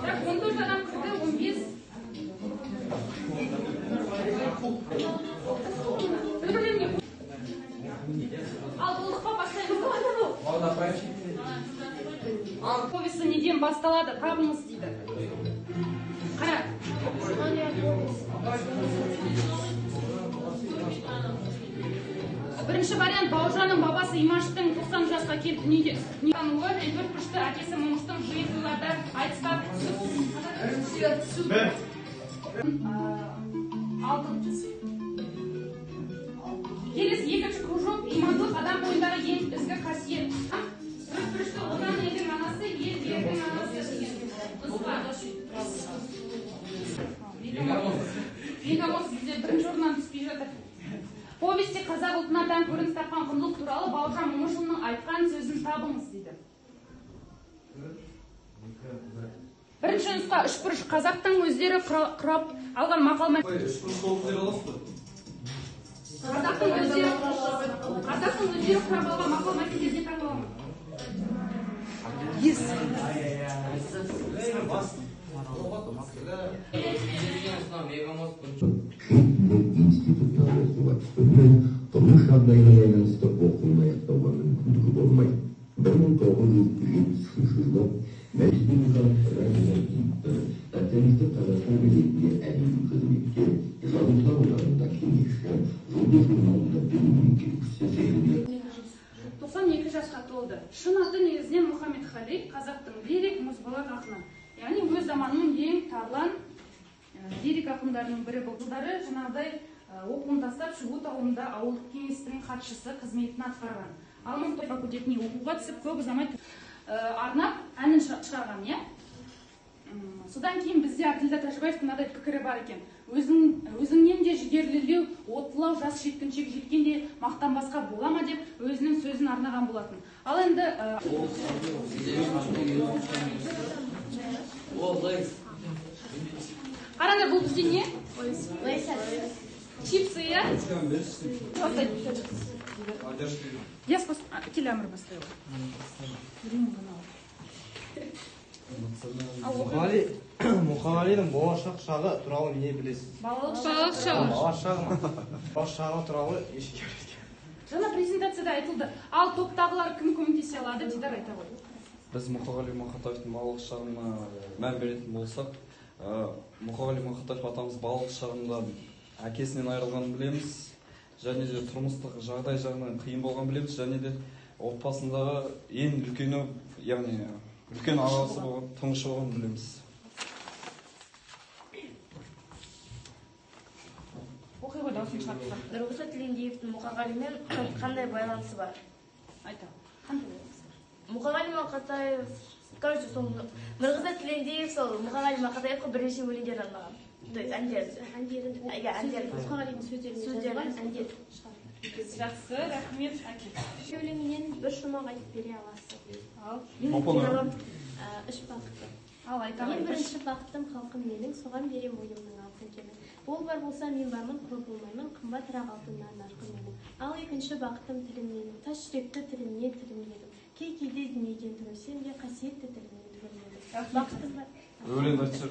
Bırak 14 adam kırdı, 15. Al dolukқа бастаймыз. Повесі неден басталады? Табыңыз дейді. Қара. Бірінші вариант Бауыржанның бабасы Имаштың 90 жасқа келіп дүниеге ұлы және 4 күшті әкесі Момыштың жиын тойларда айтыстап келесі екінші кружок имандылық адам бойындағы ең ізгі қасиет. 4 күшті одан елдің анасы, ел ердің анасы деген нұсқа. Вегамос бізде бірінші орыннан түспей жатыр. Повесте қазақ ұлтына тән көрініс тапқан құндылық туралы Бауыржан Момышұлының айтқан сөзін табыңыз дейді. Бірінші нұсқа үшбұрыш қазақтың өздері құрап алған мақал-мәтел. Қазақтың өздері құрап алған мақал-мәтелдерде таңдалған. Yes. Тұрмыш жағдайына байланысты оқуын аяқтауға мүмкіндігі болмайды. 1973 жылы Мәжілістің социалистік Қазақстан газетінде әдеби қызметкер, жазушылар одағында кеңесші, жұлдыз журналында бөлім меңгерушісі секілді. 92 жасқа толды. Шын аты негізінен Мұхаммед-Хали, қазақтың лирик мұзбалақ ақыны. Яғни өз заманының ең тарлан лирик ақындарының бірі бұл. Жылдары жаңағыдай оқуын тастап шығу тауында ауылдық кеңестің хатшысы қызметін атқарған. Ал Маңғыстау факультетіне оқуға түсіп көп ұзамай арнап әнін шығарған, иә? Содан кейін бізде Әбділда Тәжібаевтың мынадай пікірі бар екен. Өзіңнен де жігерлілеу, оттылау жас жеткіншек жеткенде мақтанбасқа бола ма деп өзінің сөзін арнаған болатын. Ал енді қараңдар, бұл бізде не? Чипсы, иә? Я келі әмір бастайла. Мұқағалидың болашақ шағы туралы не білесіз? Балалық шағы. Балалық шағы туралы ешке. Жаңа презентацияда айтылды. Ал топтағылар кім көмектесе алады? Дидар айта ғой. Біз Мұқағали Мақатаевтың балалық шағына мән беретін болсақ, Мұқағали Мақатаев атамыз балалық шағында әкесінен айырылғанын білеміз, және де тұрмыстық жағдай жағынан қиын болған білеміз, және де отбасындағы ең үлкені, яғни үлкен ағасы болған, тұңғышы болғанын білеміз. Оқи ғой, дауысын шығарып. Нұрғиса Тілендиевтің Мұқағалимен қандай байланысы бар? Айта. Қандай байланысы бар? Мұқағали Мақатаев, короче, сол Нұрғиса Тілендиев сол Мұқағали Мақатаевқа бірнеше өлеңдер арнаған. То есть әндерін. Мұқағалидың сөздерін әндер. Жақсы, рахмет. Өлеңінен бір шумақ айтып бере аласыз. Ал. Үш бақытты. Ал айта. Ең бірінші бақыттым халқым менің, соған берем ойымның алтын кемін. Ол бар болса мен бармын, көп болмаймын, қымбатырақ алтыннан нарқым менің. Ал екінші бақыттым тілім менің, тас жүректі тілімнен тілімдедім. Кей-кейде дүниеден түрілсем де қасиетті тілімнен түрілмедім. Бақыттым бар. Өлең айтшы.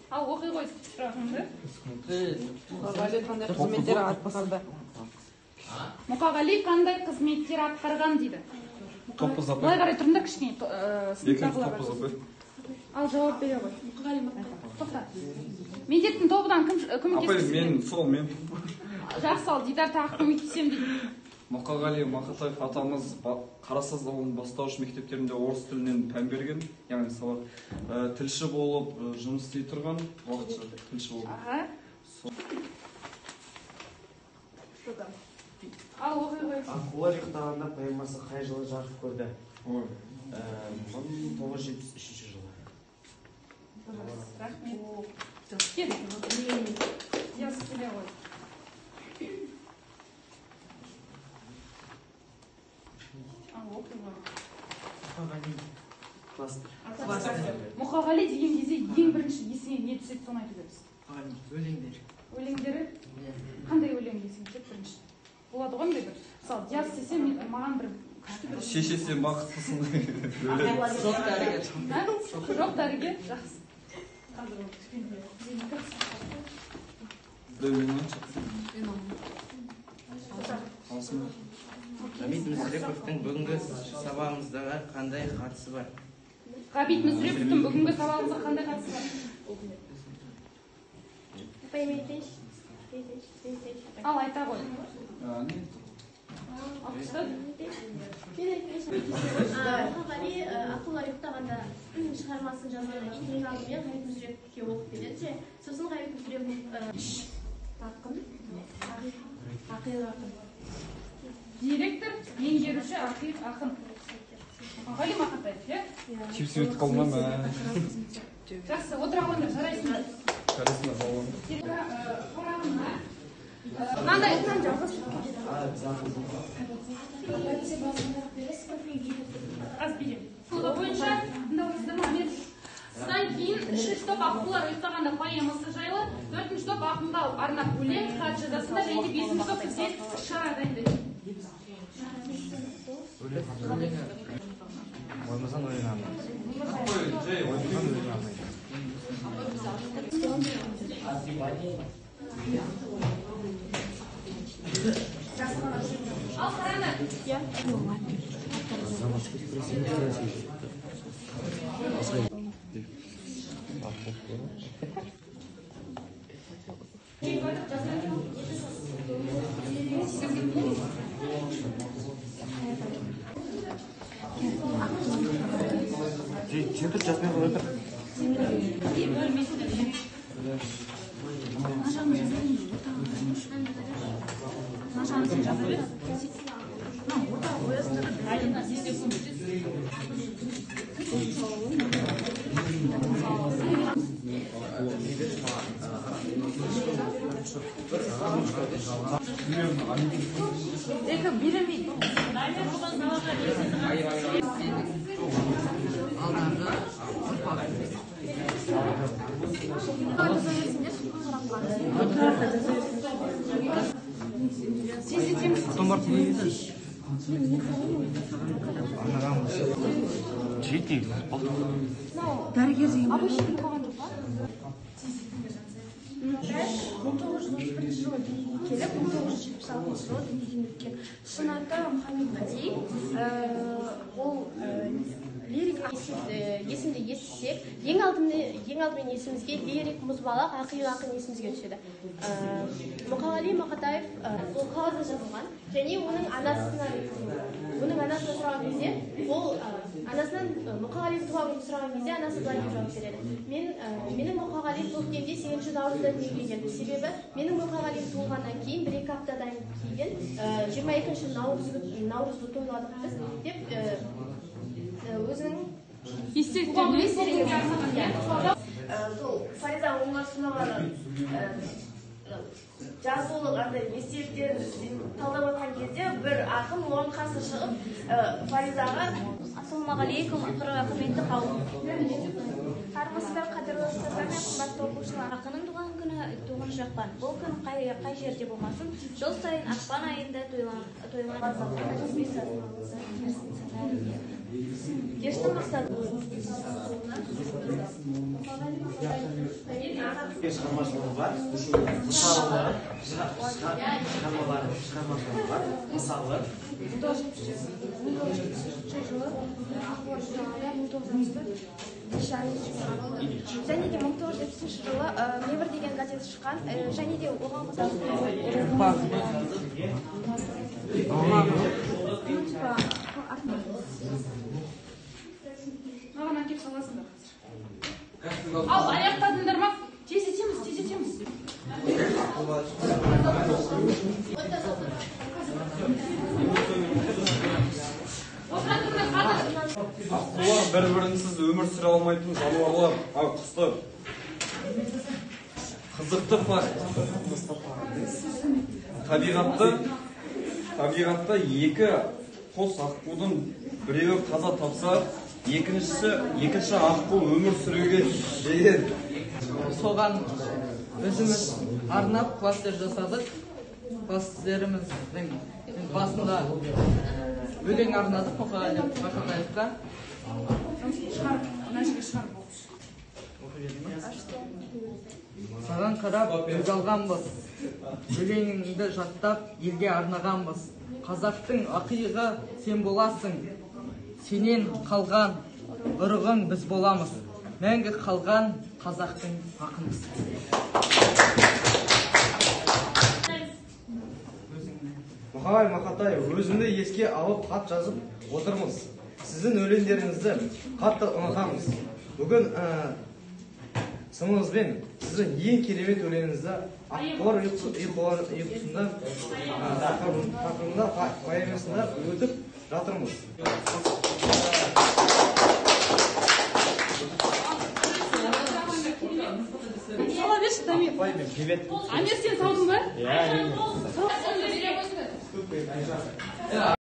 Ал оқи ғой сұрағыңды. Мұқағали қандай қызметтер атқарған дейді. Бұлай қарай тұрыңдар кішкене. Ал жауап бере ғой. Тоқта. Медеттің тобыдан кім көмектесіп? Мен. Жақсы, ал Дидар тағы көмектесем дейді. Мұқағали Мақатаев атамыз Қарасаз ауылының бастауыш мектептерінде орыс тілінен пән берген, яғни сабақ тілші болып жұмыс істей тұрған, уақытша тілші болып. Ал оқи ғой. Аққулар ұйықтағанда поэмасы қай жылы жарық көрді? 1973 жылы. Рахмет. Кел. Яз келе ғой. Мұқағали деген кезде ең бірінші есіңе не түседі, соны айтып өтсін. Өлеңдер. Өлеңдері қандай өлең есіңе түседі бірінші? Болады ғой мындай бір. Мысалы, диас десе маған бір күшті бір шешесі бақыттысың. жоқ дәрігер, жақсы. Ғабит Мүсіреповтің бүгінгі сабағымыздағы қандай қатысы бар? Ғабит Мүсіреповтің бүгінгі сабағымызға қандай қатысы бар? Ал айта ғой. Мұқағали ақылға ұйықтағанда шығармасын жазғаннан кейін ең алдымен Ғабит Мүсіреповке оқып береді. Сосын Ғабит Мүсірепов ақын, ақиық ақын. Директор, меңгеруші, ақиық ақын. Мұқағали Мақатаев, иә? Чипсы өтіп қалма ма? Жақсы, отыра қойыңдар, жарайсыңдар. Жарайсыңдар, балуан. Қарағымда қандай жалғыз аз беремін. Сода бойынша тыңдаусыздар ма? Содан кейін 3-ші топ аққулар ұйықтағанда поэмасы жайлы, 4-ші топ ақынға арнап өлең, хат жазасында, және 5-ші топ бізге шара дайындайды. Оймасан өлең арнайды. Ал қараңдар. Сен тұр жазмай қой отыр. Потом барып не дейді? Анағамыз жетті. Дәрігер деген бар. 1931 жылы дүниеге келіп, 1976 жылы дүниеден өткен Шынаты Мұхаммед Қадиев. Ол лирик есімді естісек, ең алдымен есімізге лирик мұзбалақ ақиық ақын есімізге түседі. Мұқағали Мақатаев ол қағазда жазылған, және оның анасына сұраған кезде, ол анасынан Мұқағалидің туған сұраған кезде анасы былай деп жауап береді. Менің Мұқағалим көктемде 8-ші наурызда дүниеге келді. Себебі менің Мұқағалим туылғаннан кейін 1-2 аптадан кейін 22-ші наурызды тойладық біз деп өзінің естеліктеріне Фариза Оңғарсынованы жазулық естеліктерін талдап отқан кезде бір ақын оған қарсы шығып Фаризаға Ассалаумағалейкум, құрметті қауым. Армысыздар, қадірлі ұстаздар мен қымбатты оқушылар. Ақынның туған күні 9 ақпан. Бұл күн қай жерде болмасын, жыл сайын ақпан айында тойланады. Кештің мақсаты шығармашылығы бар, шығармашылығы бар, мысалы және де 1970 жылы Небір деген газет шыққан, және де оған Маған әкеп саласыңдар қазір. Ал аяқтадыңдар ма? Тездетеміз. Аққулар бір-бірінсіз өмір сүре алмайтын жануарлар, құстар. Қызықты факт. Табиғатта екі қос аққудың біреуі қаза тапса, екінші аққу өмір сүруге деген. Соған өзіміз арнап кластер жасадық. Кластеріміздің басында өлең арнадық Мұқағали Мақатаевқа. Саған қарап өз алғанбыз, өлеңіңді жаттап елге арнағанбыз. Қазақтың ақиығы сен боласың, сенен қалған ұрығың біз боламыз. Мәңгі қалған қазақтың ақынымыз. Мұқағали Мақатаев, өзімді еске алып хат жазып отырмыз. Сіздің өлеңдеріңізді қатты ұнатамыз. Бүгін сынымызбен сіздің ең керемет өлеңіңізді Аққулар ұйқысында тақырыбында поэмасында өтіп жатырмыз. Сала берші, Дамир. Амир, сен салдың ба? Иә,